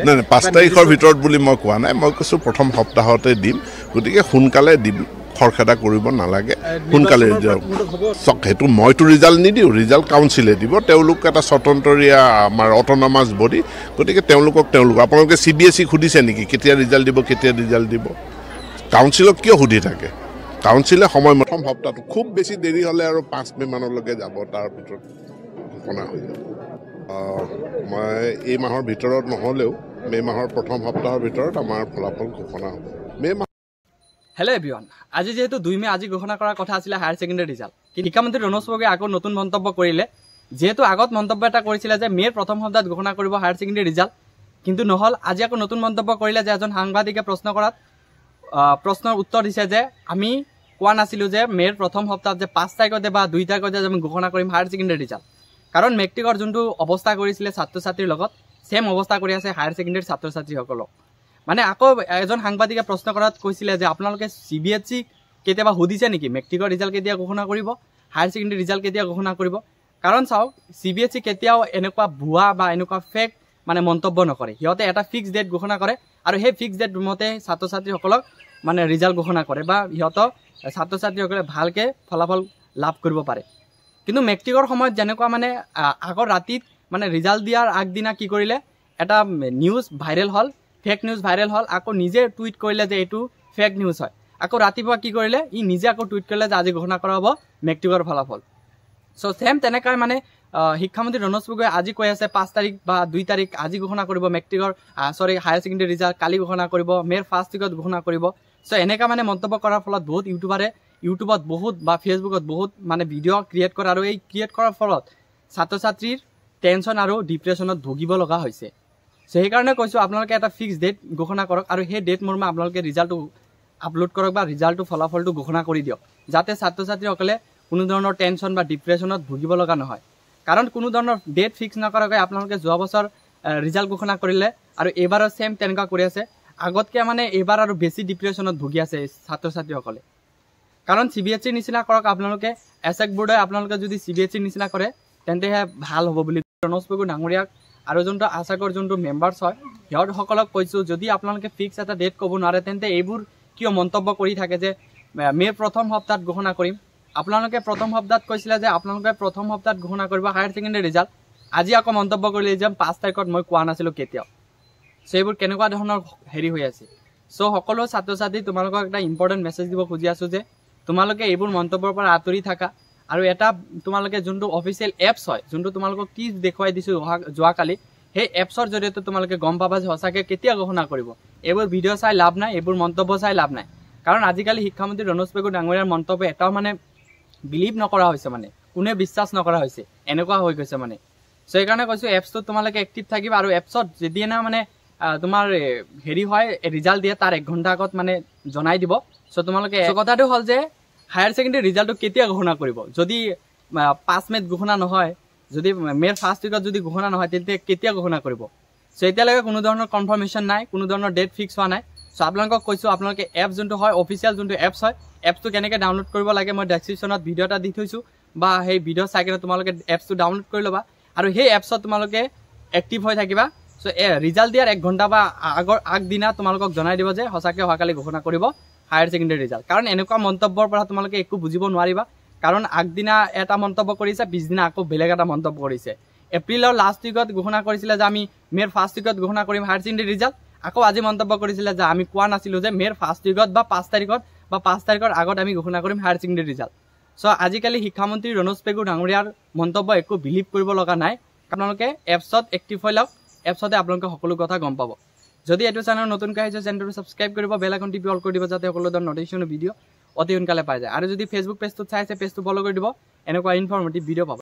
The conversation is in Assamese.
নাই 5 তাৰিখৰ ভিতৰত বুলি মই কোৱা নাই মই কৈছো প্ৰথম সপ্তাহতে দিম গতিকে সোনকালে দিম খৰখেদা কৰিব নালাগে সোনকালে হেতু মইতো ৰিজাল্ট নিদিও ৰিজাল্ট কাউন্সিলে দিব তেওঁলোক এটা স্বতন্ত্ৰীয়া আমাৰ অটোনমাস বডি গতিকে তেওঁলোক আপোনালোকে CBSE খুদিছে নেকি কেতিয়া ৰিজাল্ট দিব কাউন্সিলক কিয় খুদি থাকে কাউন্সিলে সময় প্ৰথম সপ্তাহটো খুব বেছি দেৰি হলে আৰু 5 মে মানলৈকে যাব তাৰ ভিতৰত ঘোষণা হৈ যাব মই এই মাহৰ ভিতৰত নহলেও মে মাহৰ প্ৰথম সপ্তাহৰ ভিতৰত আমাৰ ফলাফল ঘোষণা হ'ব মে হেল্ল' এভৰিৱান আজি যেহেতু 2 মে আজি ঘোষণা কৰাৰ কথা আছিল হায়াৰ সেকেন্ডাৰী ৰিজাল্ট শিক্ষামন্ত্ৰী ৰনোজ পেগুৱে আকৌ নতুন মন্তব্য কৰিলে যেহেতু আগত মন্তব্য এটা কৰিছিল যে মেৰ প্ৰথম সপ্তাহত ঘোষণা কৰিব হায়াৰ সেকেন্ডাৰী ৰিজাল্ট কিন্তু নহল আজি আকৌ নতুন মন্তব্য কৰিলে যে এজন সাংবাদিকে প্ৰশ্নৰ উত্তৰ দিছে যে আমি কোৱা নাছিলো যে মেৰ প্ৰথম সপ্তাহত যে 5 তাৰিখতে বা 2 তাৰিখতে আমি ঘোষণা কৰিম হায়াৰ সেকেন্ডাৰী ৰিজাল্ট কাৰণ মেট্ৰিকৰ যোনটো অৱস্থা কৰিছিলে ছাত্ৰ-ছাত্ৰীৰ লগত সেম অৱস্থা কৰি আছে হায়াৰ সেকেন্ডাৰী ছাত্ৰ-ছাত্ৰীসকলক মানে আকৌ এজন সাংবাদিকে প্ৰশ্ন কৰাত কৈছিলে যে আপোনালোকে CBSE কেতিয়াবা হুদিছে নেকি মেট্ৰিকৰ ৰিজাল্ট কেতিয়া ঘোষণা কৰিব হায়াৰ সেকেন্ডাৰী ৰিজাল্ট কেতিয়া ঘোষণা কৰিব কাৰণ চাওক CBSE কেতিয়াও এনেকুৱা ভুৱা বা এনেকুৱা ফেক মানে মন্তব্য নকৰে হিয়তে এটা ফিক্স ডেট ঘোষণা কৰে আৰু সেই ফিক্স ডেট মতে ছাত্ৰ-ছাত্ৰীসকলক মানে ৰিজাল্ট ঘোষণা কৰে বা হিয়ত ছাত্ৰ-ছাত্ৰীসকলে ভালকে ফলাফল লাভ কৰিব পাৰে কিন্তু মেট্ৰিকৰ সময়ত যেনেকুৱা মানে আগৰ ৰাতিত মানে ৰিজাল্ট দিয়াৰ আগদিনা কি কৰিলে এটা নিউজ ভাইৰেল হল ফেক নিউজ ভাইৰেল হল আকৌ নিজে টুইট কৰিলে যে এটো ফেক নিউজ হয় আকৌ ৰাতিপুৱা কি কৰিলে ই নিজে আকৌ টুইট কৰিলে যে আজি ঘোষণা কৰা হ'ব মেট্ৰিকৰ ফলাফল সো সেম তেনেকৈ মানে শিক্ষামন্ত্ৰী ৰনোজ পেগুৱে আজি কৈ আছে 5 তাৰিখ বা 2 তাৰিখ আজি ঘোষণা কৰিব মেট্ৰিকৰ হায়াৰ সেকেন্ডাৰী ৰিজাল্ট কালি ঘোষণা কৰিব মেৰ ফাৰ্ষ্ট উইকত ঘোষণা কৰিব সো এনেকা মানে মন্তব্য কৰাৰ ফলত বহুত ইউটিউবত বহুত বা ফেসবুকত বহুত মানে ভিডিঅ' ক্ৰিয়েট কৰে আৰু এই ক্ৰিয়েট কৰাৰ ফলত ছাত্ৰ-ছাত্ৰীৰ টেনচন আৰু ডিপ্ৰেছনত ভুগিব লগা হৈছে সেইকাৰণে কৈছো আপোনালোকে এটা ফিক্স ডেট ঘোষণা কৰক আৰু সেই ডেট মৰ্মে আপোনালোকে ৰিজাল্টটো আপলোড কৰক বা ৰিজাল্টটো ফলাফলটো ঘোষণা কৰি দিয়ক যাতে ছাত্ৰ-ছাত্ৰীসকলে কোনো ধৰণৰ টেনচন বা ডিপ্ৰেছনত ভুগিব লগা নহয় কাৰণ কোনো ধৰণৰ ডেট ফিক্স নকৰাকৈ আপোনালোকে যোৱা বছৰ ৰিজাল্ট ঘোষণা কৰিলে আৰু এবাৰো সেম তেনেকা কৰি আছে আগতকে মানে এবাৰ আৰু বেছি ডিপ্ৰেছনত ভুগি আছে ছাত্ৰ-ছাত্ৰীসকলে কাৰণ CBSE নিচিনা কৰক আপোনালোকে এসএক বোৰ্ডে আপোনালোকে যদি CBSE নিচিনা কৰে তেন্তে ভাল হ'ব বুলি ৰনোজ পেগু ডাঙৰীয়াক আৰু যোনটো আশাকৰ যোনটো মেম্বাৰছ হয় সিহঁতসকলক কৈছো যদি আপোনালোকে ফিক্স এটা ডেট ক'ব নোৱাৰে তেন্তে এইবোৰ কিয় মন্তব্য কৰি থাকে যে মেৰ প্ৰথম সপ্তাহত ঘোষণা কৰিম আপোনালোকে প্ৰথম সপ্তাহত কৈছিলে যে আপোনালোকে প্ৰথম সপ্তাহত ঘোষণা কৰিব হায়াৰ সেকেন্ডাৰী ৰিজাল্ট আজি আকৌ মন্তব্য কৰিলে যে 5 তাৰিখত মই কোৱা নাছিলো কেতিয়াও সেইবোৰ কেনেকুৱা ধৰণৰ হেৰি হৈ আছে সো সকলো ছাত্ৰ-ছাত্ৰী তোমালোকক এটা ইম্পৰ্টেন্ট মেছেজ দিব খুজি আছো যে তোমালোকে এইবোৰ মন্তব্যৰ পৰা আঁতৰি থাকা আৰু এটা তোমালোকে যোনটো অফিচিয়েল এপছ হয় যোনটো তোমালোকক কি দেখুৱাই দিছো যোৱাকালি সেই এপছৰ জৰিয়তে তোমালোকে গম পাবা যে সঁচাকে কেতিয়া ঘোষণা কৰিব এইবোৰ ভিডিঅ' চাই লাভ নাই এইবোৰ মন্তব্য চাই লাভ নাই কাৰণ আজিকালি শিক্ষামন্ত্ৰী ৰনোজ পেগু ডাঙৰীয়াৰ মন্তব্য এটাও মানে বিলিভ নকৰা হৈছে মানে কোনে বিশ্বাস নকৰা হৈছে এনেকুৱা হৈ গৈছে মানে সো এইকাৰণে কৈছো এপছটো তোমালোকে এক্টিভ থাকিবা আৰু এপছত যদি না মানে তোমাৰ হেৰি হয় ৰিজাল্ট দিয়ে তাৰ 1 ঘণ্টা আগত মানে জনাই দিব সো তোমালোকে কথাটো হল যে হায়াৰ সেকেন্ডাৰী ৰিজাল্টটো কেতিয়া ঘোষণা কৰিব যদি 5 মেত ঘোষণা নহয় যদি মেৰ ফাৰ্ষ্ট উইকত যদি ঘোষণা নহয় তেন্তে কেতিয়া ঘোষণা কৰিব সো এতিয়ালৈকে কোনো ধৰণৰ কনফাৰ্মেশন নাই কোনো ধৰণৰ ডেট ফিক্স হোৱা নাই সো আপোনালোকক কৈছো আপোনালোকে এপ যোনটো হয় অফিচিয়েল যোনটো এপছ হয় এপছটো কেনেকৈ ডাউনলোড কৰিব লাগে মই ডেসক্ৰিপচনত ভিডিঅ' এটা দি থৈছো বা সেই ভিডিঅ' চাই কিনে তোমালোকে এপছটো ডাউনলোড কৰি ল'বা আৰু সেই এপছত তোমালোকে এক্টিভ হৈ থাকিবা সো ৰিজাল্ট দিয়াৰ 1 ঘণ্টা বা আগদিনা তোমালোকক জনাই দিব যে সঁচাকৈ অহাকালি ঘোষণা কৰিব হায়াৰ সেকেন্ডাৰী ৰিজাল্ট কাৰণ এনেকুৱা মন্তব্যৰ পৰা তোমালোকে একো বুজিব নোৱাৰিবা কাৰণ আগদিনা এটা মন্তব্য কৰিছে পিছদিনা আকৌ বেলেগ এটা মন্তব্য কৰিছে এপ্ৰিলৰ লাষ্ট উইকত ঘোষণা কৰিছিলে যে আমি মেৰ ফাৰ্ষ্ট উইকত ঘোষণা কৰিম হায়াৰ সেকেন্ডাৰী ৰিজাল্ট আকৌ আজি মন্তব্য কৰিছিলে যে আমি কোৱা নাছিলো যে মেৰ ফাৰ্ষ্ট উইকত বা 5 তাৰিখৰ আগত আমি ঘোষণা কৰিম হায়াৰ সেকেন্ডাৰী ৰিজাল্ট সো আজিকালি শিক্ষামন্ত্ৰী ৰনোজ পেগু ডাঙৰীয়াৰ মন্তব্য একো বিলিভ কৰিব লগা নাই আপোনালোকে এপছত এক্টিভ হৈ লওক এপছতে আপোনালোকে সকলো কথা গম পাব যদি এটো চেনেল নতুনকৈ আহিছে চেনেলটো সাবস্ক্ৰাইব কৰিব বেল আইকন টিপি অল কৰি দিব যাতে সকলো ধৰণৰ নটিফিকেশ্যন ভিডিঅ' অতি সোনকালে পাই যায় আৰু যদি ফেসবুক পেজটো চাইছে পেজটো ফলো কৰি দিব এনেকুৱা ইনফৰমেটিভ ভিডিঅ' পাব